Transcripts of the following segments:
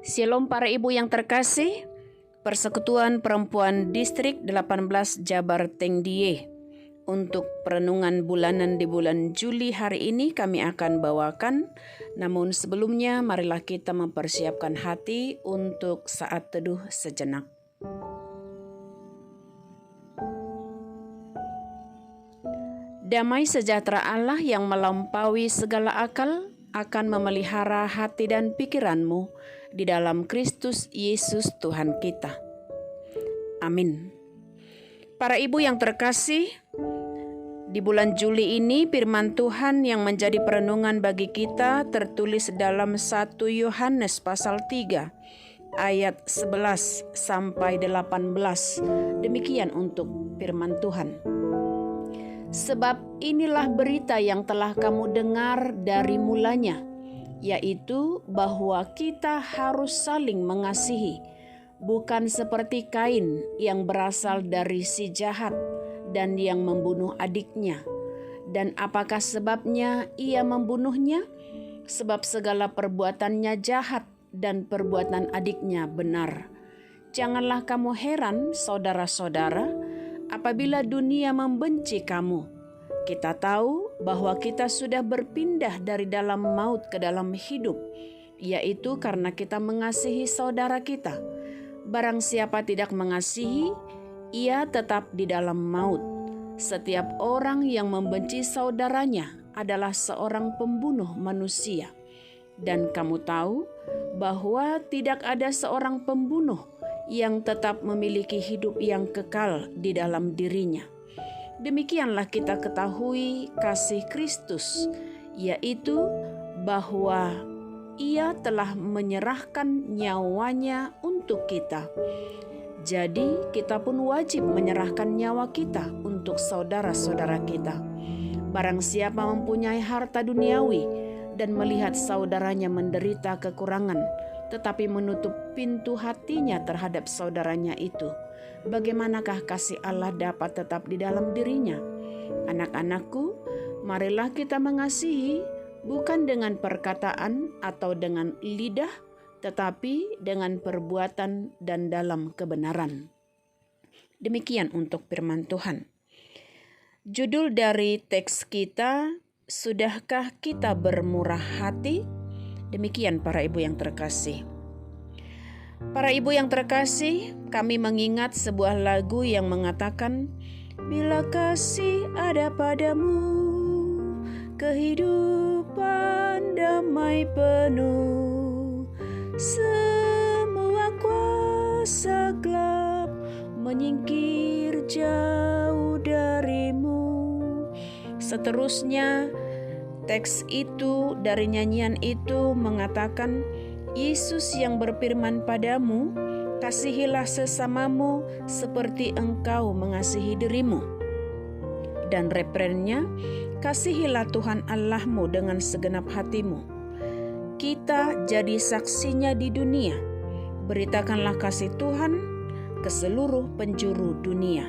Shalom para ibu yang terkasih, Persekutuan Perempuan Distrik 18 Jabar Tengdie. Untuk perenungan bulanan di bulan Juli hari ini kami akan bawakan. Namun sebelumnya marilah kita mempersiapkan hati untuk saat teduh sejenak. Damai sejahtera Allah yang melampaui segala akal akan memelihara hati dan pikiranmu di dalam Kristus Yesus Tuhan kita. Amin. Para ibu yang terkasih, di bulan Juli ini firman Tuhan yang menjadi perenungan bagi kita tertulis dalam 1 Yohanes pasal 3 ayat 11 sampai 18. Demikian untuk firman Tuhan. Sebab inilah berita yang telah kamu dengar dari mulanya, yaitu bahwa kita harus saling mengasihi, bukan seperti Kain yang berasal dari si jahat dan yang membunuh adiknya. Dan apakah sebabnya ia membunuhnya? Sebab segala perbuatannya jahat dan perbuatan adiknya benar. Janganlah kamu heran, saudara-saudara, apabila dunia membenci kamu. Kita tahu bahwa kita sudah berpindah dari dalam maut ke dalam hidup, yaitu karena kita mengasihi saudara kita. Barang siapa tidak mengasihi, ia tetap di dalam maut. Setiap orang yang membenci saudaranya adalah seorang pembunuh manusia. Dan kamu tahu bahwa tidak ada seorang pembunuh yang tetap memiliki hidup yang kekal di dalam dirinya. Demikianlah kita ketahui kasih Kristus, yaitu bahwa Ia telah menyerahkan nyawanya untuk kita. Jadi kita pun wajib menyerahkan nyawa kita untuk saudara-saudara kita. Barang siapa mempunyai harta duniawi dan melihat saudaranya menderita kekurangan, tetapi menutup pintu hatinya terhadap saudaranya itu, bagaimanakah kasih Allah dapat tetap di dalam dirinya? Anak-anakku, marilah kita mengasihi, bukan dengan perkataan atau dengan lidah, tetapi dengan perbuatan dan dalam kebenaran. Demikian untuk firman Tuhan. Judul dari teks kita, sudahkah kita bermurah hati? Demikian para ibu yang terkasih. Para ibu yang terkasih, kami mengingat sebuah lagu yang mengatakan, bila kasih ada padamu, kehidupan damai penuh, semua kuasa gelap menyingkir jauh darimu. Seterusnya, teks itu dari nyanyian itu mengatakan, Yesus yang berfirman padamu, kasihilah sesamamu seperti engkau mengasihi dirimu. Dan refrennya, kasihilah Tuhan Allahmu dengan segenap hatimu. Kita jadi saksinya di dunia. Beritakanlah kasih Tuhan ke seluruh penjuru dunia.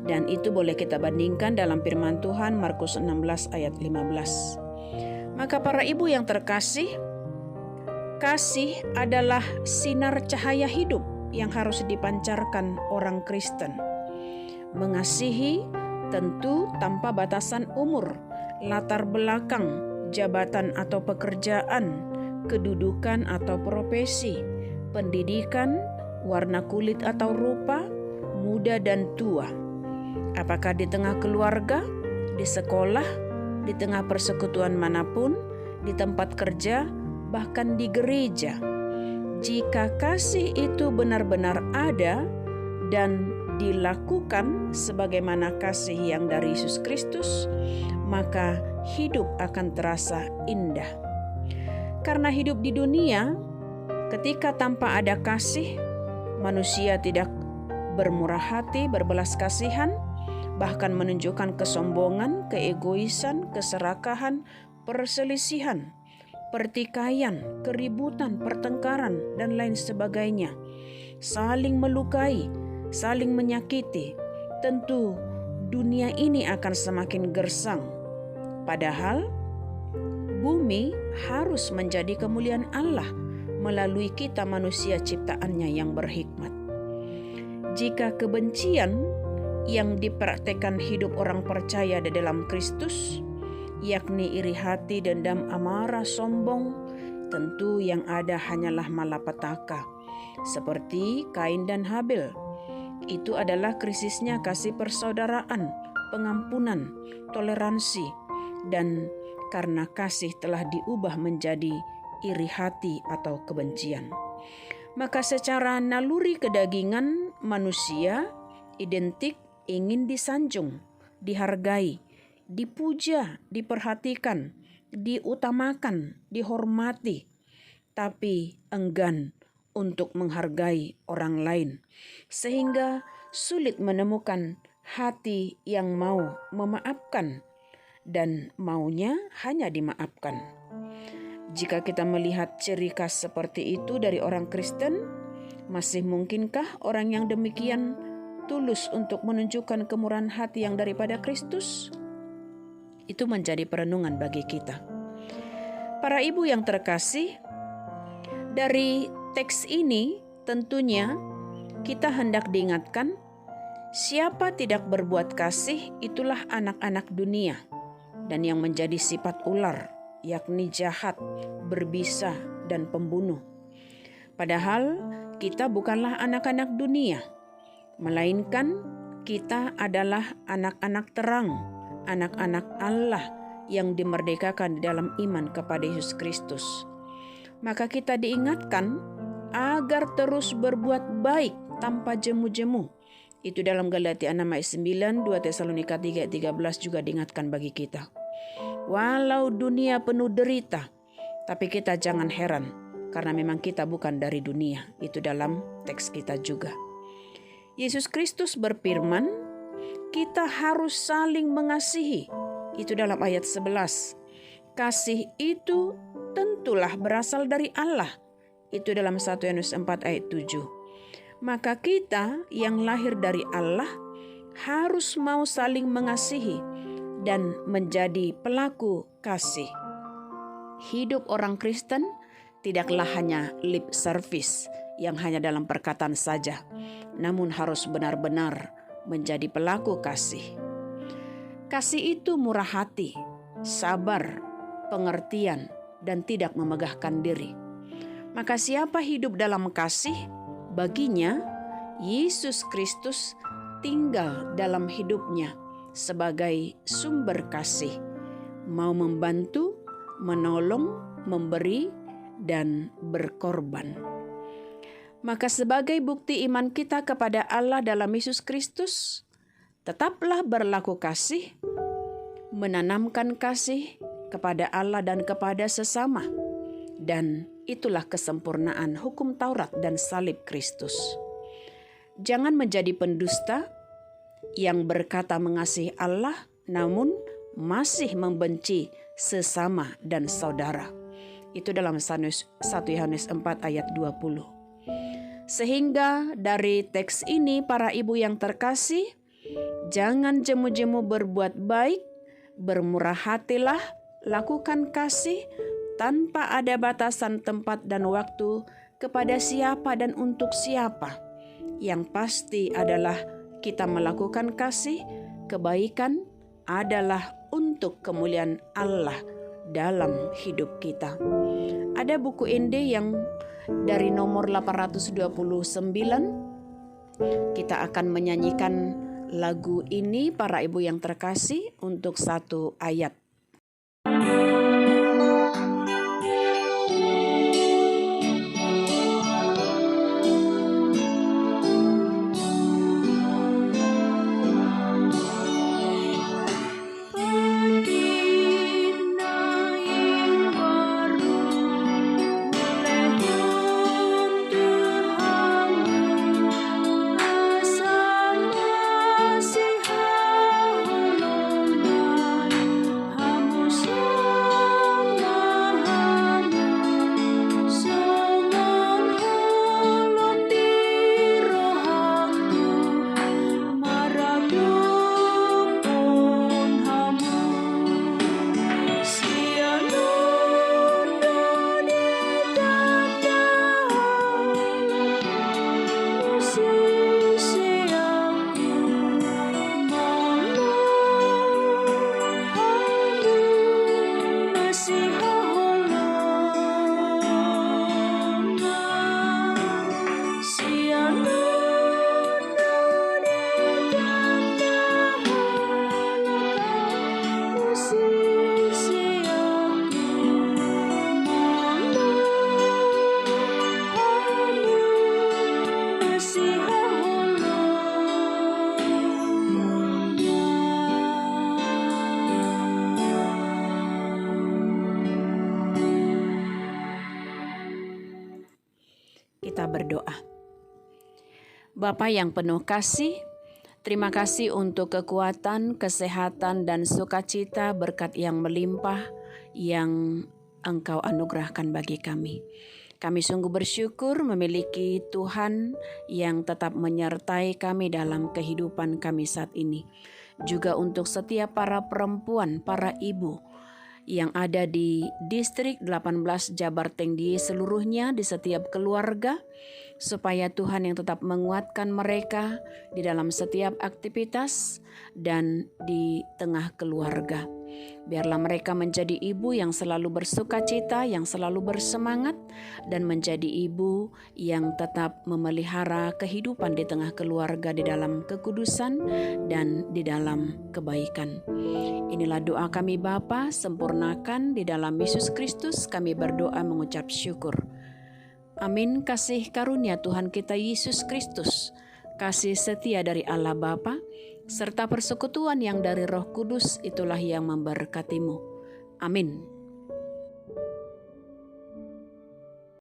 Dan itu boleh kita bandingkan dalam firman Tuhan Markus 16 ayat 15. Maka para ibu yang terkasih, kasih adalah sinar cahaya hidup yang harus dipancarkan orang Kristen. Mengasihi tentu tanpa batasan umur, latar belakang, jabatan atau pekerjaan, kedudukan atau profesi, pendidikan, warna kulit atau rupa, muda dan tua. Apakah di tengah keluarga, di sekolah, di tengah persekutuan manapun, di tempat kerja, bahkan di gereja. Jika kasih itu benar-benar ada dan dilakukan sebagaimana kasih yang dari Yesus Kristus, maka hidup akan terasa indah. Karena hidup di dunia, ketika tanpa ada kasih, manusia tidak bermurah hati, berbelas kasihan, bahkan menunjukkan kesombongan, keegoisan, keserakahan, perselisihan, pertikaian, keributan, pertengkaran, dan lain sebagainya. Saling melukai, saling menyakiti. Tentu dunia ini akan semakin gersang. Padahal bumi harus menjadi kemuliaan Allah, melalui kita manusia ciptaannya yang berhikmat. Jika kebencian yang dipraktekkan hidup orang percaya di dalam Kristus, yakni iri hati, dendam, amarah, sombong, tentu yang ada hanyalah malapetaka, seperti Kain dan Habil. Itu adalah krisisnya kasih persaudaraan, pengampunan, toleransi, dan karena kasih telah diubah menjadi iri hati atau kebencian. Maka secara naluri kedagingan manusia identik ingin disanjung, dihargai, dipuja, diperhatikan, diutamakan, dihormati, tapi enggan untuk menghargai orang lain, sehingga sulit menemukan hati yang mau memaafkan dan maunya hanya dimaafkan. Jika kita melihat ciri khas seperti itu dari orang Kristen, masih mungkinkah orang yang demikian tulus untuk menunjukkan kemurahan hati yang daripada Kristus? Itu menjadi perenungan bagi kita. Para ibu yang terkasih, dari teks ini tentunya kita hendak diingatkan, siapa tidak berbuat kasih itulah anak-anak dunia, dan yang menjadi sifat ular, yakni jahat, berbisa, dan pembunuh. Padahal kita bukanlah anak-anak dunia, melainkan kita adalah anak-anak terang, anak-anak Allah yang dimerdekakan di dalam iman kepada Yesus Kristus. Maka kita diingatkan agar terus berbuat baik tanpa jemu-jemu. Itu dalam Galatia 6 ayat 9, 2 Tesalonika 3 ayat 13 juga diingatkan bagi kita. Walau dunia penuh derita, tapi kita jangan heran karena memang kita bukan dari dunia. Itu dalam teks kita juga. Yesus Kristus berfirman, kita harus saling mengasihi. Itu dalam ayat 11. Kasih itu tentulah berasal dari Allah. Itu dalam 1 Yohanes 4 ayat 7. Maka kita yang lahir dari Allah harus mau saling mengasihi dan menjadi pelaku kasih. Hidup orang Kristen tidaklah hanya lip service yang hanya dalam perkataan saja, namun harus benar-benar menjadi pelaku kasih. Kasih itu murah hati, sabar, pengertian, dan tidak memegahkan diri. Maka siapa hidup dalam kasih, baginya Yesus Kristus tinggal dalam hidupnya sebagai sumber kasih, mau membantu, menolong, memberi, dan berkorban. Maka sebagai bukti iman kita kepada Allah dalam Yesus Kristus, tetaplah berlaku kasih, menanamkan kasih kepada Allah dan kepada sesama, dan itulah kesempurnaan hukum Taurat dan salib Kristus. Jangan menjadi pendusta yang berkata mengasihi Allah, namun masih membenci sesama dan saudara. Itu dalam 1 Yohanes 4 ayat 20. Sehingga dari teks ini para ibu yang terkasih, jangan jemu-jemu berbuat baik, bermurah hatilah, lakukan kasih tanpa ada batasan tempat dan waktu kepada siapa dan untuk siapa. Yang pasti adalah kita melakukan kasih, kebaikan adalah untuk kemuliaan Allah dalam hidup kita. Ada buku Ende yang dari nomor 829, kita akan menyanyikan lagu ini para ibu yang terkasih untuk satu ayat. Kita berdoa. Bapa yang penuh kasih, terima kasih untuk kekuatan, kesehatan, dan sukacita berkat yang melimpah yang Engkau anugerahkan bagi kami. Kami sungguh bersyukur memiliki Tuhan yang tetap menyertai kami dalam kehidupan kami saat ini. Juga untuk setiap para perempuan, para ibu yang ada di distrik 18 Jabarteng di seluruhnya, di setiap keluarga, supaya Tuhan yang tetap menguatkan mereka di dalam setiap aktivitas dan di tengah keluarga. Biarlah mereka menjadi ibu yang selalu bersuka cita, yang selalu bersemangat, dan menjadi ibu yang tetap memelihara kehidupan di tengah keluarga di dalam kekudusan dan di dalam kebaikan. Inilah doa kami Bapa, sempurnakan di dalam Yesus Kristus kami berdoa mengucap syukur. Amin. Kasih karunia Tuhan kita Yesus Kristus, kasih setia dari Allah Bapa, serta persekutuan yang dari Roh Kudus itulah yang memberkatimu. Amin.